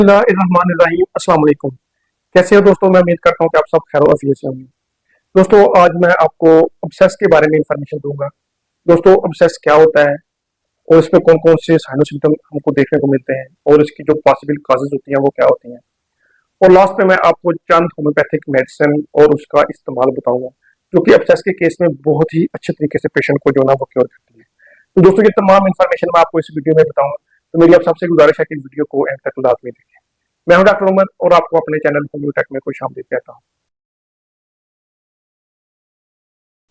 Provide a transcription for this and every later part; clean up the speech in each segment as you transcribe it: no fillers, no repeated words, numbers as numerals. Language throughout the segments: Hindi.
बिस्मिल्लाहिर्रहमानिर्रहीम। अस्सलाम वालेकुम। कैसे हो दोस्तों? मैं उम्मीद करता हूँ कि आप सब खैर आफियत से होंगे। दोस्तों, आज मैं आपको अब्सेस के बारे में इंफॉर्मेशन दूंगा। दोस्तों, अब्सेस क्या होता है और इसमें कौन कौन से साइन और सिम्टम हमको देखने को मिलते हैं और इसकी जो पॉसिबल काजेज होती हैं वो क्या होती हैं। और लास्ट में मैं आपको चंद होम्योपैथिक मेडिसिन और उसका इस्तेमाल बताऊंगा, जो कि अब्सेस के केस में बहुत ही अच्छे तरीके से पेशेंट को जो ना वो क्योर करती है। तो दोस्तों, ये तमाम इन्फॉर्मेशन मैं आपको इस वीडियो में बताऊंगा। तो मेरी आप सबसे गुजारिश है कि इस वीडियो को एंड तक लाजमी देखें। मैं हूं डॉक्टर उमर और आपको अपने चैनल होम्योटेक में खुश आमदीद कहता हूं।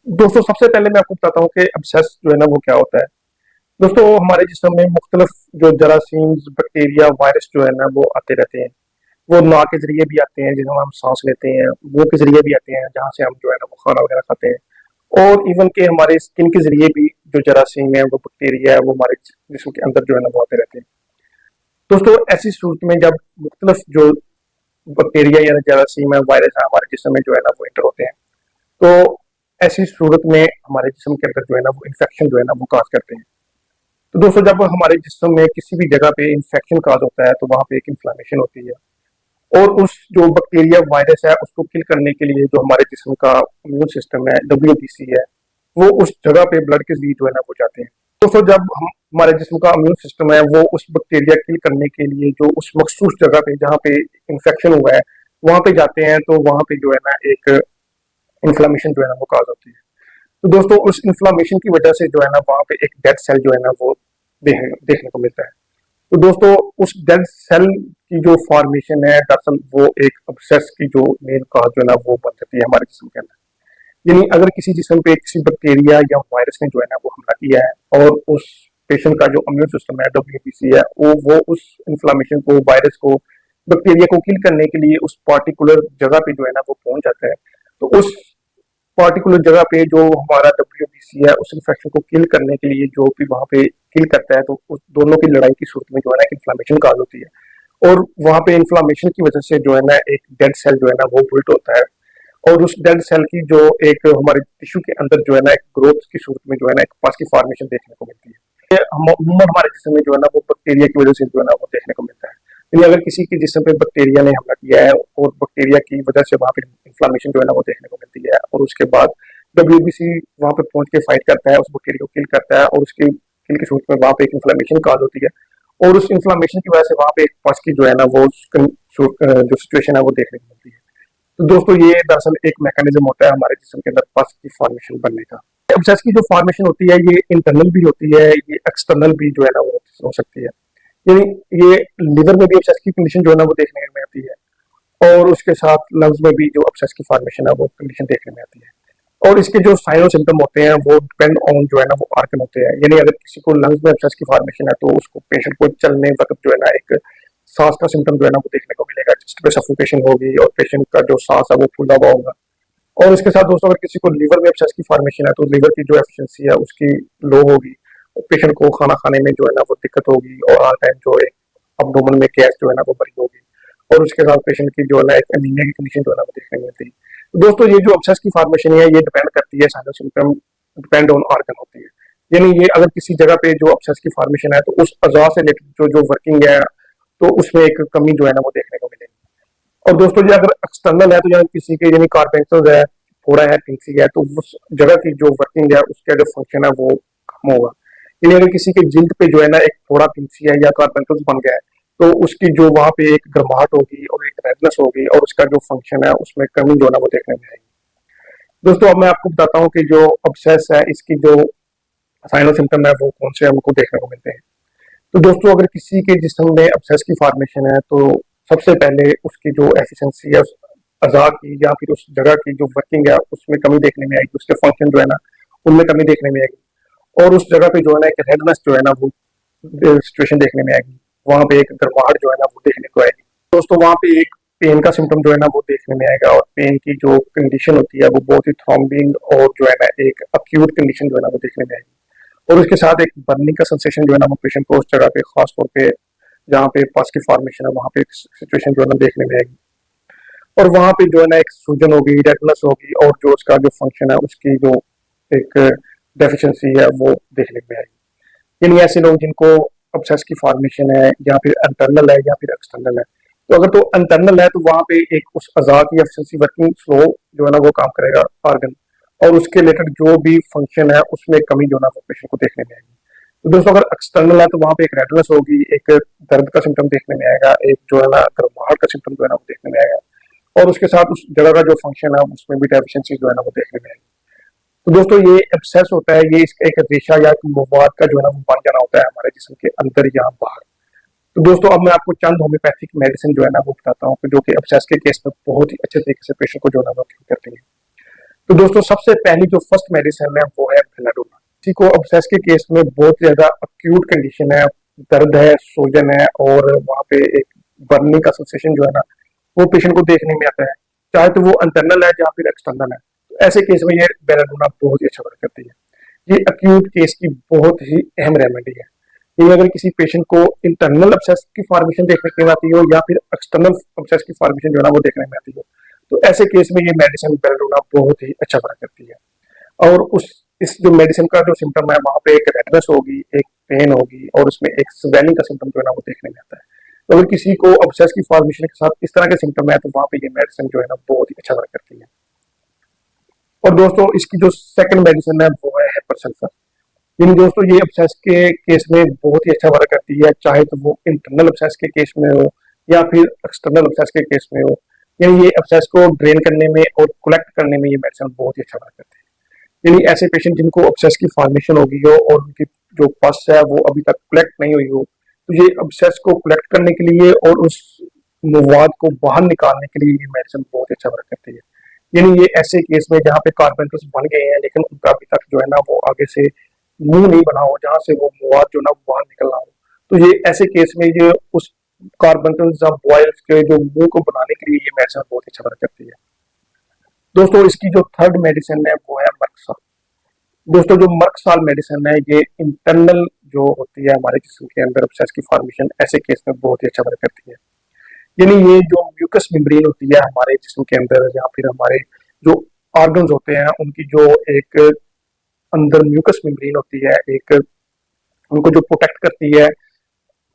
दोस्तों, सबसे पहले मैं आपको बताता हूँ कि अब्सेस जो है ना वो क्या होता है। दोस्तों, हमारे जिस्म में मुख्तलिफ जो जरासीम्स, बैक्टीरिया, वायरस जो है ना वो आते रहते हैं। वो नाक के जरिए भी आते हैं जिन्हें हम सांस लेते हैं, मुंह के जरिए भी आते हैं जहाँ से हम जो है ना वो खाना वगैरह खाते हैं, और इवन के हमारे स्किन के जरिए भी जो जरासीम है, वो बैक्टीरिया है, वो हमारे जिस्म के अंदर जो है ना वो आते रहते हैं। दोस्तों, ऐसी सूरत में जब मुख्तलिफ जो बैक्टीरिया या जरासीम है, वायरस है, हमारे जिस्म में जो है ना वो इंटर होते हैं, तो ऐसी सूरत में हमारे जिस्म के अंदर जो है ना वो इन्फेक्शन जो है ना वो काज करते हैं। तो दोस्तों, जब हमारे जिस्म में किसी भी जगह पे इन्फेक्शन काज होता है तो वहां पे एक इन्फ्लेमेशन होती है, और उस जो बैक्टीरिया वायरस है उसको किल करने के लिए जो हमारे जिस्म का इम्यून सिस्टम है, WBC है, वो उस जगह पे ब्लड के जरिए जो है ना वो जाते हैं। दोस्तों, जब हम हमारे जिस्म का इम्यून सिस्टम है वो उस बैक्टीरिया किल करने के लिए जो उस मखसूस जगह पे जहाँ पे इन्फेक्शन हुआ है वहां पे जाते हैं, तो वहां पे जो है ना एक इन्फ्लेमेशन जो है ना वो काज होती है। तो दोस्तों, उस इन्फ्लेमेशन की वजह से जो है ना वहां पे एक डेड सेल जो है ना वो देखने को मिलता है। तो दोस्तों, उस डेड सेल की जो फॉर्मेशन है दरअसल वो एक अब्सेस की जो मेन काज जो है ना वो बन जाती है हमारे जिस्म के अंदर। यानी अगर किसी जिस्म पे किसी बैक्टीरिया या वायरस ने जो है ना वो हमला किया है और उस पेशेंट का जो इम्यून सिस्टम है, WBC है, वो उस इन्फ्लेमेशन को, वायरस को, बैक्टीरिया को किल करने के लिए उस पार्टिकुलर जगह पे जो है ना वो पहुंच जाता है, तो उस पार्टिकुलर जगह पे जो हमारा WBC है उस इन्फेक्शन को किल करने के लिए जो भी वहां पे किल करता है, तो उस दोनों की लड़ाई की सूरत में जो है ना इन्फ्लामेशन काज होती है, और वहां पे इन्फ्लामेशन की वजह से जो है ना एक डेड सेल जो है ना वो बिल्ट होता है, और उस डेड सेल की जो एक हमारे टिश्यू के अंदर जो है ना एक ग्रोथ की सूरत में जो है ना एक पास की फॉर्मेशन देखने को मिलती है। ये हम अमूमन हमारे जिस्म में जो है ना वो बैक्टीरिया की वजह से जो है ना वो देखने को मिलता है। यानी अगर किसी के जिस्म पे बैक्टीरिया ने हमला किया है और बैक्टीरिया की वजह से वहां पे इन्फ्लामेशन जो है ना वो देखने को मिलती है, और उसके बाद WBC वहां पे पहुंच के फाइट करता है, उस बैक्टीरिया को किल करता है, और उसकी किल की सूरत में वहां पे एक इन्फ्लामेशन काज होती है, और उस इन्फ्लामेशन की वजह से वहां पे एक पस की जो है ना वो जो सिचुएशन है वो देखने को मिलती है। तो दोस्तों, ये दरअसल एक मैकेनिज्म होता है हमारे जिस्म के अंदर पस की फॉर्मेशन बनने का। एब्सेस की जो फॉर्मेशन होती है ये इंटरनल भी होती है, ये एक्सटर्नल भी जो है ना वो हो सकती है। यानी ये लिवर में भी एब्सेस की कंडीशन जो है ना वो देखने में आती है, और उसके साथ लंग्स में भी जो एब्सेस की फॉर्मेशन है वो कंडीशन देखने में आती है। और इसके जो साइन और सिम्टम होते हैं वो डिपेंड ऑन जो है ना वो आर्गन होते हैं। यानी अगर किसी को लंग्स में एब्सेस की फॉर्मेशन है तो उसको पेशेंट को चलने वक्त जो है ना एक सांस का सिम्टम जो है ना वो देखने को मिलेगा, चेस्ट पे सफोकेशन होगी और पेशेंट का जो सांस है वो फूला हुआ होगा। और इसके साथ दोस्तों, अगर किसी को लीवर में एब्सेस की फॉर्मेशन है तो लीवर की जो एफिशिएंसी है उसकी लो होगी, और पेशेंट को खाना खाने में जो है ना वो दिक्कत होगी, और हर टाइम जो है अब्डोमेन में गैस जो है ना वो भरी होगी, और उसके साथ पेशेंट की जो है ना एक एनीमिया की कंडीशन जो है ना वो देखने को मिलती है। तो दोस्तों, ये जो एब्सेस की फॉर्मेशन है ये डिपेंड करती है, साइनो सिम्टम डिपेंड ऑन ऑर्गन होती है। यानी ये अगर किसी जगह पे जो एब्सेस की फॉर्मेशन है तो उस अज़ा से रिलेटेड जो जो वर्किंग है तो उसमें एक कमी जो है ना वो देखने को मिलेगी। और दोस्तों, ये अगर एक्सटर्नल है तो यानी किसी के यानी कारपेंटर्स है, फोड़ा है, पिंसी है, तो उस जगह की जो वर्किंग है उसका जो फंक्शन है वो कम होगा। यानी अगर किसी के जिल्द पे जो है ना एक फोड़ा, पिंसी है या कारपेंटर्स बन गया है, तो उसकी जो वहां पे एक गर्माहट होगी और एक रेडनेस होगी, और उसका जो फंक्शन है उसमें कमी जो है ना वो देखने में आएगी। दोस्तों, अब मैं आपको बताता हूँ कि जो अब्सेस है इसकी जो साइन और सिम्टम है वो कौन से हमको देखने को मिलते हैं। तो दोस्तों, अगर किसी के जिस्म में अब्सेस की फॉर्मेशन है तो सबसे पहले उसकी जो एफिशिएंसी है उस अज़ा की या फिर उस जगह की जो वर्किंग है उसमें कमी देखने में आएगी, उसके फंक्शन जो है ना उनमें कमी देखने में आएगी, और उस जगह पे जो है ना एक रेडनेस जो है ना वो सिचुएशन देखने में आएगी, वहां पे एक गर्माहट जो है ना वो देखने को आएगी। दोस्तों, वहां पे एक पेन का सिम्टम जो है ना वो देखने में आएगा, और पेन की जो कंडीशन होती है वो बहुत ही थ्रॉम्बिंग और जो है ना एक अक्यूट कंडीशन जो है ना वो देखने में आएगी, और उसके साथ एक बर्निंग का सेंसेशन जो है ना वो पेशेंट को उस जगह पे खास तौर पे जहाँ पे पस की फॉर्मेशन है वहाँ पे एक सिचुएशन जो है ना देखने में आएगी, और वहाँ पे जो है ना एक सूजन होगी, रेडनेस होगी, और जो उसका जो फंक्शन है उसकी जो एक डेफिशिएंसी है वो देखने में आएगी। यानी ऐसे लोग जिनको अब्सेस की फॉर्मेशन है या फिर इंटरनल है या फिर एक्सटर्नल है, तो अगर तो इंटरनल है तो वहां पे एक उस अज़ा की एफिशिएंसी वर्किंग स्लो जो है ना वो काम करेगा ऑर्गन, और उसके रिलेटेड जो भी फंक्शन है उसमें कमी जो है ना वो पेशेंट को देखने में आएगी। तो दोस्तों अगर एक्सटर्नल है तो वहां पे एक रेडनेस होगी, एक दर्द का सिम्टम देखने में आएगा, एक जो है ना गर्माहट का सिम्टम जो है ना वो देखने में आएगा, और उसके साथ उस जगह का जो फंक्शन है उसमें भी डेफिशिएंसी जो है ना वो देखने में आएगी। तो दोस्तों ये एब्सेस होता है, ये इसका एक रेशा या एक मवाद का जो है ना वो बन जाना होता है हमारे जिस्म के अंदर या बाहर। तो दोस्तों अब मैं आपको चंद होम्योपैथिक मेडिसिन जो है ना वो बताता हूँ जो कि एब्सेस के केस में बहुत ही अच्छे तरीके से पेशेंट को जो है ना वो क्योर करती है। तो दोस्तों सबसे पहली जो फर्स्ट मेडिसिन है वो है बेलाडोना। किसी को एब्सेस के केस में बहुत ज्यादा अक्यूट कंडीशन है, दर्द है, सूजन है, और वहाँ पे एक बर्निंग का सेंसेशन जो है ना वो पेशेंट को देखने में आता है, चाहे तो वो इंटरनल है या फिर एक्सटर्नल है। तो ऐसे केस में ये बेलाडोना बहुत ही अच्छा वर्क करती है। ये अक्यूट केस की बहुत ही अहम रेमेडी है। ये अगर किसी पेशेंट को इंटरनल अब्सेस की फॉर्मेशन देखने में आती हो या फिर एक्सटर्नल अब्सेस की फॉर्मेशन जो है ना वो देखने में आती हो, तो ऐसे केस में ये मेडिसिन बेलाडोना बहुत ही अच्छा वर्क करती है। और उस इस जो मेडिसिन का जो सिम्टम है वहाँ पे एक रेडनेस होगी, एक पेन होगी, और उसमें एक स्वेलिंग का सिम्टम जो है ना वो देखने में आता है। तो अगर किसी को अब्सेस की फॉर्मेशन के साथ इस तरह के सिम्टम है तो वहाँ पे ये मेडिसिन जो है ना बहुत ही अच्छा वर्क करती है। और दोस्तों इसकी जो सेकंड मेडिसिन है वो है हेपर सल्फर। इन दोस्तों ये अब्सेस के केस में बहुत ही अच्छा वर्क करती है, चाहे तो वो इंटरनल अब्सेस के केस में हो या फिर एक्सटर्नल अब्सेस के केस में हो। यानी ये अब्सेस को ड्रेन करने में और कलेक्ट करने में ये मेडिसिन बहुत ही अच्छा वर्क करती है। यानी ऐसे पेशेंट जिनको अब्सेस की फॉर्मेशन हो गई हो और उनकी जो पस है वो अभी तक कलेक्ट नहीं हुई हो, तो ये अब्सेस को कलेक्ट करने के लिए और उस मवाद को बाहर निकालने के लिए ये मेडिसिन बहुत अच्छा वर्क करती है। यानी ये ऐसे केस में जहाँ पे कार्बेंटल्स बन गए हैं लेकिन उनका अभी तक जो है ना वो आगे से मुंह नहीं बना हो, जहाँ से वो मवाद जो ना बाहर निकलना हो, तो ये ऐसे केस में ये उस कार्बेंटल्स या बॉयल्स के जो मुंह को बनाने के लिए ये मेडिसिन बहुत अच्छा वर्क करती है। दोस्तों इसकी जो थर्ड मेडिसिन है वो है मर्कसा। दोस्तों जो मर्कसाल मेडिसिन है ये इंटरनल जो होती है हमारे जिस्म के अंदर अब्सेस की फॉर्मेशन ऐसे केस में बहुत ही अच्छा वर्क करती है। यानी ये जो म्यूकस मेम्ब्रेन होती है हमारे जिस्म के अंदर या फिर हमारे जो ऑर्गन्स होते हैं उनकी जो एक अंदर म्यूकस मेम्ब्रेन होती है, एक उनको जो प्रोटेक्ट करती है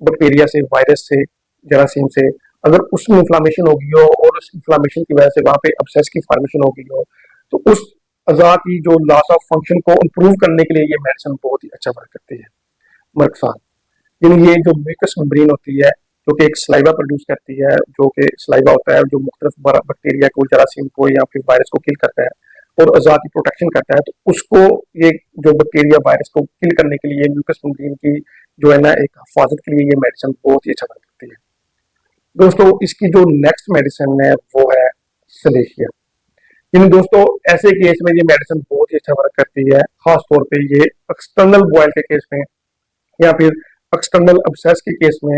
बैक्टीरिया से, वायरस से, जरासीम से, अगर उसमें इन्फ्लामेशन होगी हो और उस इन्फ्लामेशन की वजह से वहां पे अब्सेस की फॉर्मेशन होगी हो, तो उस अज़ा की जो लॉस ऑफ फंक्शन को इम्प्रूव करने के लिए ये मेडिसिन बहुत ही अच्छा वर्क करती है मर्कसान। यानी ये जो म्यूकस मेम्ब्रेन होती है जो कि एक सलाइवा प्रोड्यूस करती है, जो कि सलाइवा होता है जो मुख्तलिफ बैक्टीरिया को, जरासीम को या फिर वायरस को किल करता है और अज़ा की प्रोटेक्शन करता है, तो उसको ये जो बैक्टीरिया वायरस को किल करने के लिए म्यूकस मेम्ब्रेन की जो है ना एक हिफाजत के लिए ये मेडिसिन बहुत ही अच्छा वर्क करती है। दोस्तों इसकी जो नेक्स्ट मेडिसिन है वो है सलेशिया। इन दोस्तों ऐसे केस में ये मेडिसिन बहुत ही अच्छा वर्क करती है, खास तौर पे ये एक्सटर्नल बॉयल के केस में या फिर एक्सटर्नल अब्सेस के केस में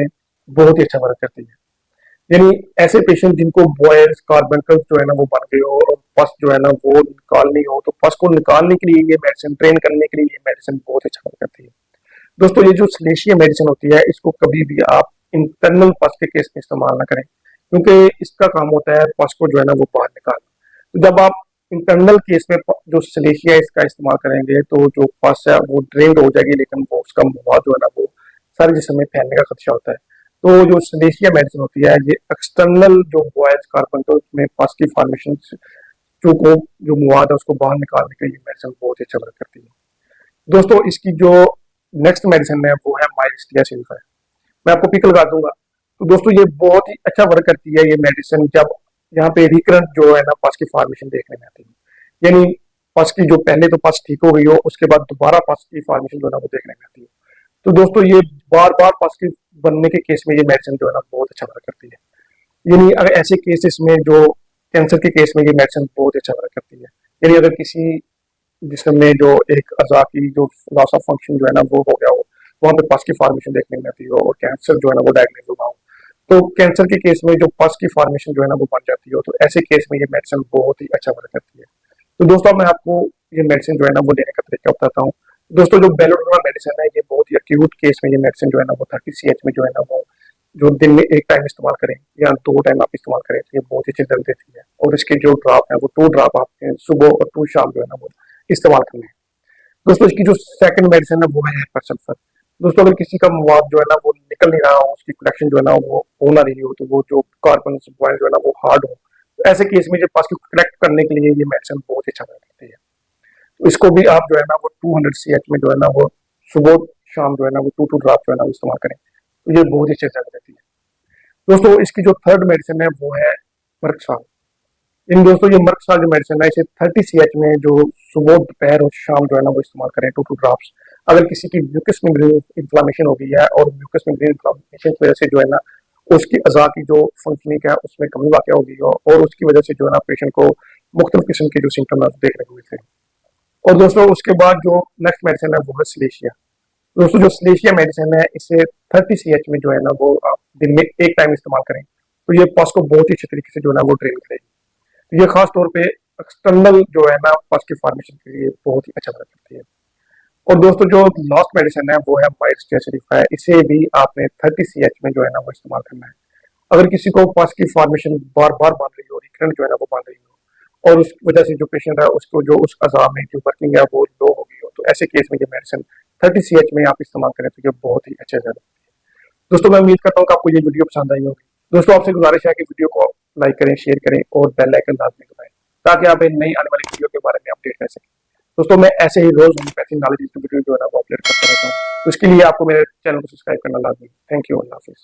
बहुत ही अच्छा वर्क करती है। यानी ऐसे पेशेंट जिनको बॉयल्स, कार्बेंटल्स जो है ना वो बन गए हो और पस जो है ना वो निकालनी हो, तो पस को निकालने के लिए ये मेडिसिन, ट्रेन करने के लिए ये मेडिसिन बहुत अच्छा वर्क करती है। दोस्तों ये जो सलेशिया मेडिसिन होती है इसको कभी भी आप इंटरनल पस के केस में इस्तेमाल ना करें, क्योंकि इसका काम होता है पस को जो है ना वो बाहर निकालना। तो जब आप इंटरनल केस में जो सलेशिया इसका इस्तेमाल करेंगे तो जो पस है वो ड्रेन्ड हो जाएगी, लेकिन वो उसका मवाद जो है ना वो सारे जिस्म में फैलने का खदशा होता है। तो जो सलेशिया मेडिसिन होती है ये एक्सटर्नल जो बॉयल्स, कार्बन में पस की फॉर्मेशन जो को जो मवाद है उसको बाहर निकालने के लिए मेडिसिन बहुत ही अच्छा वर्क करती है। दोस्तों इसकी जो नेक्स्ट मेडिसिन है वो है माइलिस्टिया सिल्वर। मैं आपको पिक लगा दूंगा। तो दोस्तों ये बहुत ही अच्छा वर्क करती है ये मेडिसिन जब यहाँ पे रिकरेंट जो है ना पस की फॉर्मेशन देखने में आती है। यानी पस की जो पहले तो पस ठीक हो गई हो उसके बाद दोबारा पस की फॉर्मेशन जो है ना वो देखने में आती है। तो दोस्तों ये बार बार पस की बनने के केस में ये मेडिसिन जो है ना बहुत अच्छा वर्क करती है। यानी अगर ऐसे केसेस में जो कैंसर के केस में ये मेडिसिन बहुत अच्छा वर्क करती है। यानी अगर किसी जिसमें जो एक अज़ा की जो लॉस ऑफ फंक्शन जो है ना वो हो गया हो, वहाँ पे पस की फॉर्मेशन देखने में आती हो और कैंसर जो है ना वो डायग्नोज हुआ हो, तो कैंसर के केस में जो पस की फॉर्मेशन जो है ना वो बन जाती हो, तो ऐसे केस में ये मेडिसिन बहुत ही अच्छा वर्क करती है। तो दोस्तों मैं आपको ये मेडिसिन जो है ना वो लेने का तरीका बताता हूँ। दोस्तों जो बेलोडोना मेडिसिन है ये बहुत ही अक्यूट केस में ये मेडिसिन जो है ना वो 30 CH में जो है ना वो जो दिन में एक टाइम इस्तेमाल करें या 2 टाइम आप इस्तेमाल करें तो ये बहुत ही अच्छी रिजल्ट देती है। और इसके जो ड्रॉप है वो 2 ड्रॉप आपके सुबह और 2 शाम जो है ना वो इस्तेमाल करने हैं। दोस्तों इसकी जो सेकंड मेडिसिन है वो है हेपर सल्फर। दोस्तों अगर किसी का मवाद जो है ना वो निकल नहीं रहा हो, उसकी कलेक्शन जो है ना वो हो ना रही हो, तो वो जो कार्बन पॉइंट जो है ना वो हार्ड हो, तो ऐसे केस में जो पास को कलेक्ट करने के लिए ये मेडिसिन बहुत ही अच्छा काम करती है। तो इसको भी आप जो है ना वो 200 CH में जो है ना वो सुबह शाम जो है ना वो 2 ड्रॉप जो है ना वो इस्तेमाल करें, तो ये बहुत ही अच्छी रिजल्ट देती है। दोस्तों इसकी जो थर्ड मेडिसिन है वो है मर्कसा। इन दोस्तों ये मर्कसा जो मेडिसिन है इसे 30 CH में जो सुबह दोपहर और शाम जो है ना वो इस्तेमाल करें, 2 ड्रॉप्स। अगर किसी की म्यूकस मेम्ब्रेन इन्फ्लामेशन हो गई है और म्यूकस मेम्ब्रेन इन्फ्लामेशन की वजह से जो है ना उसकी अज़ा की जो फंक्शनिंग है उसमें कमी वाक़ हो गई हो और उसकी वजह से जो है ना पेशेंट को मुख्तलिफ किस्म के जो सिम्टम है देखने को मिलते हैं। और दोस्तों उसके बाद जो नेक्स्ट मेडिसिन है वो है सलेशिया। दोस्तों जो सलेशिया मेडिसिन है इसे 30 CH में जो है ना वो आप दिन में एक टाइम इस्तेमाल करें, तो ये पस को बहुत ही अच्छे तरीके से जो है ना वो ड्रेन करेगी। तो ये खास तौर पे एक्सटर्नल जो है ना पस की फॉर्मेशन के लिए बहुत ही अच्छा मदद करती है। और दोस्तों जो लास्ट मेडिसिन है वो है माइस्टिया शरीफा है, इसे भी आपने 30 CH में जो है ना वो इस्तेमाल करना है। अगर किसी को पस की फॉर्मेशन बार बार बन रही हो, रिकरेंट जो है ना वो बन रही हो और उस वजह से जो पेशेंट है उसको जो उस अज़ा में जो वर्किंग है वो लो हो गई हो, तो ऐसे केस में ये मेडिसिन 30 CH में आप इस्तेमाल करें तो ये बहुत ही अच्छे से। दोस्तों मैं उम्मीद करता हूँ कि आपको ये वीडियो पसंद आई होगी। दोस्तों आपसे गुजारिश है कि वीडियो को लाइक करें, शेयर करें और बेल आइकन लाजमी दबाएं ताकि आप इन नई आने वाली वीडियो के बारे में अपडेट कर सकें। दोस्तों मैं ऐसे ही रोज होम्योपैथी नॉलेज वीडियो जो है ना वो अपलोड करता रहता हूँ, तो इसके लिए आपको मेरे चैनल को सब्सक्राइब करना लाजमी। थैंक यू, अल्लाह हाफिज़।